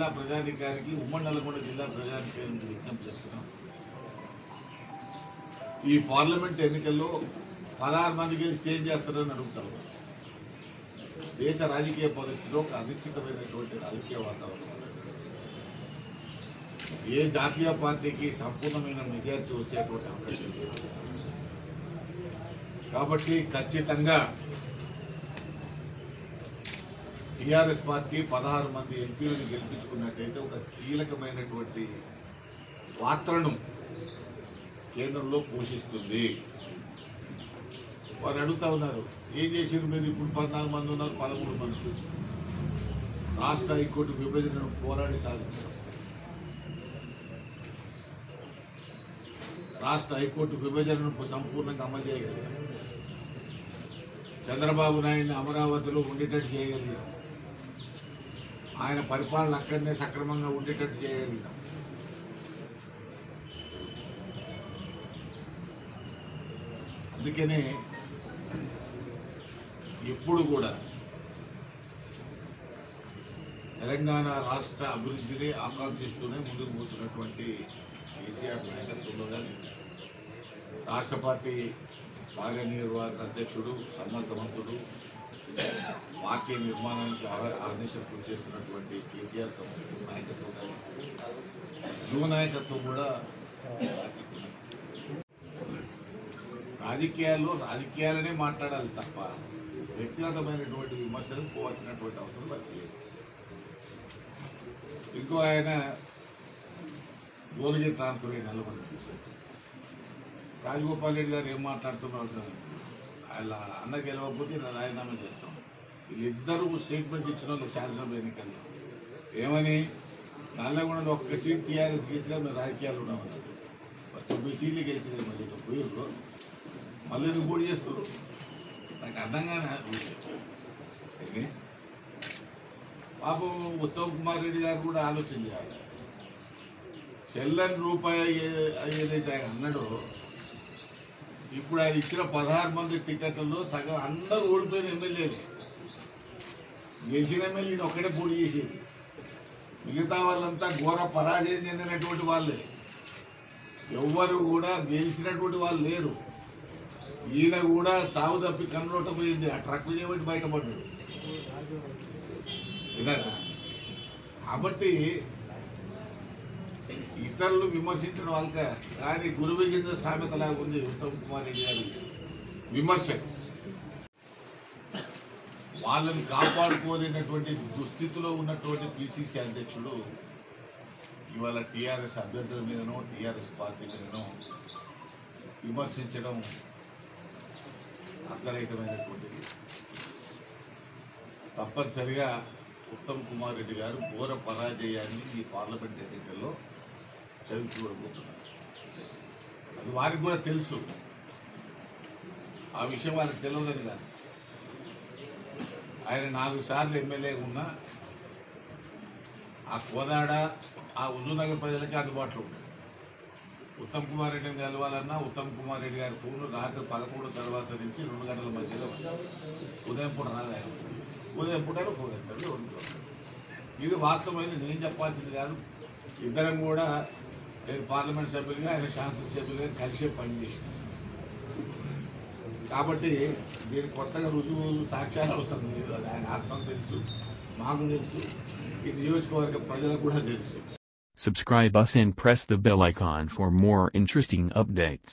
జిల్లా ప్రజాధికారికి ఉమ్మడి నల్గొండ జిల్లా ప్రజాధికారికి విజ్ఞప్తి చేస్తున్నాం. ఈ పార్లమెంట్ ఎన్నికల్లో 16 మంది గెలిస్తే ఏం చేస్తారని అడుగుతాం. దేశ రాజకీయ పరిస్థితిలో ఒక అనిశ్చితమైనటువంటి రాజకీయ వాతావరణం. ఏ జాతీయ పార్టీకి సంపూర్ణమైన మెజారిటీ వచ్చేటువంటి అవకాశం లేదు. కాబట్టి ఖచ్చితంగా టీఆర్ఎస్ పార్టీ 16 మంది ఎంపీలను గెలిపించుకున్నట్టయితే ఒక కీలకమైనటువంటి పాత్రను కేంద్రంలో పోషిస్తుంది. వారు అడుగుతా ఉన్నారు, ఏం చేసారు మీరు? ఇప్పుడు 14 మంది ఉన్నారు, 13 మంది. రాష్ట్ర హైకోర్టు విభజనను పోరాడి సాధించారు. రాష్ట్ర హైకోర్టు విభజనను సంపూర్ణంగా అమలు చేయగలిగారు. చంద్రబాబు నాయుడిని అమరావతిలో ఉండేటట్టు చేయగలిగాం. ఆయన పరిపాలన అక్కడనే సక్రమంగా ఉండేటట్టు చేయగలిగాం. అందుకనే ఎప్పుడు కూడా తెలంగాణ రాష్ట్ర అభివృద్ధిని ఆకాంక్షిస్తూనే ముందుకు పోతున్నటువంటి కేసీఆర్ నాయకత్వంలో కానీ రాష్ట్ర పార్టీ కార్యనిర్వాహక అధ్యక్షుడు, సమర్థవంతుడు, పార్టీ నిర్మాణానికి ఆదేశం కృషి చేస్తున్నటువంటి కేటీఆర్ నాయకత్వం కానీ యువ నాయకత్వం కూడా రాజకీయాలనే మాట్లాడాలి తప్ప వ్యక్తిగతమైనటువంటి విమర్శలు పోవాల్సినటువంటి అవసరం లేదు. ఇంకో ఆయన గోల్గీ ట్రాన్స్ఫర్ అయ్యి నల్గొండ రాజగోపాల్ రెడ్డి గారు ఏం మాట్లాడుతున్నారు? ఆయన అన్న గెలవకపోతే రాజీనామా చేస్తాం. వీళ్ళిద్దరూ స్టేట్మెంట్ ఇచ్చిన వాళ్ళు శాసనసభ ఎన్నికల్లో ఏమని, నల్లగొండలో ఒక్క సీట్ టీఆర్ఎస్ గెలిచినా మేము రాజకీయాలు ఉన్నామన్నారు. 9 సీట్లు గెలిచినాయి. మళ్ళీ పోయిర్రు, మళ్ళీ ఎందుకు పోటీ చేస్తారు? నాకు అర్థంగానే. పాపం ఉత్తమ్ కుమార్ రెడ్డి గారు కూడా ఆలోచన చేయాలి. చెల్లని రూపాయి ఏదైతే ఆయన అన్నాడో, ఇప్పుడు ఆయన ఇచ్చిన 16 మంది టికెట్లలో సగం అందరూ ఓడిపోయిన ఎమ్మెల్యేలే. గెలిచిన ఎమ్మెల్యేని ఒక్కడే పోటీ చేసేది. మిగతా వాళ్ళంతా ఘోర పరాజయం చెందినటువంటి వాళ్ళే. ఎవ్వరు కూడా గెలిచినటువంటి వాళ్ళు లేరు. ఈయన కూడా సాగు తప్పి కన్నులోట పోయింది. ఆ ట్రక్ చేయబట్టి బయటపడ్డాడు. కాబట్టి ఇతరులు విమర్శించడం వాళ్ళక కానీ గురువు కింద సామెతలాగా ఉంది ఉత్తమ్ కుమార్ రెడ్డి గారి విమర్శ. వాళ్ళని కాపాడుకోలేనటువంటి దుస్థితిలో ఉన్నటువంటి పిసిసి అధ్యక్షుడు ఇవాళ టీఆర్ఎస్ అభ్యర్థుల మీదనో టీఆర్ఎస్ పార్టీ మీదనో విమర్శించడం అర్థరహితమైనటువంటిది. తప్పనిసరిగా ఉత్తమ్ కుమార్ రెడ్డి గారు ఘోర పరాజయాన్ని ఈ పార్లమెంట్ ఎన్నికల్లో చవి చూడబోతున్నారు. అది వారికి కూడా తెలుసు. ఆ విషయం వారికి తెలియదని కాదు. ఆయన 4 సార్లు ఎమ్మెల్యే ఉన్నా ఆ కోదాడ, ఆ హుజూర్నగర్ ప్రజలకి అందుబాటులో ఉంటుంది. ఉత్తమ్ కుమార్ రెడ్డిని కలవాలన్నా ఉత్తమ్ కుమార్ రెడ్డి గారి ఫోన్ రాత్రి 11 తర్వాత నుంచి 2 గంటల మధ్యలో ఉదయం పూట రాదు. ఉదయం పూట ఫోన్ ఎత్తాడు. ఇది వాస్తవమైంది, నేను చెప్పాల్సింది కాదు. ఇద్దరం కూడా, నేను పార్లమెంట్ సభ్యులుగా, ఆయన శాసనసభ్యులుగా కలిసే పనిచేసిన. కాబట్టి దీనికి కొత్తగా రుజువు సాక్ష్యాలు అవసరం లేదు. అది ఆయన ఆత్మకు తెలుసు, మాకు తెలుసు, ఈ నియోజకవర్గ ప్రజలకు కూడా తెలుసు. Subscribe us and press the bell icon for more interesting updates.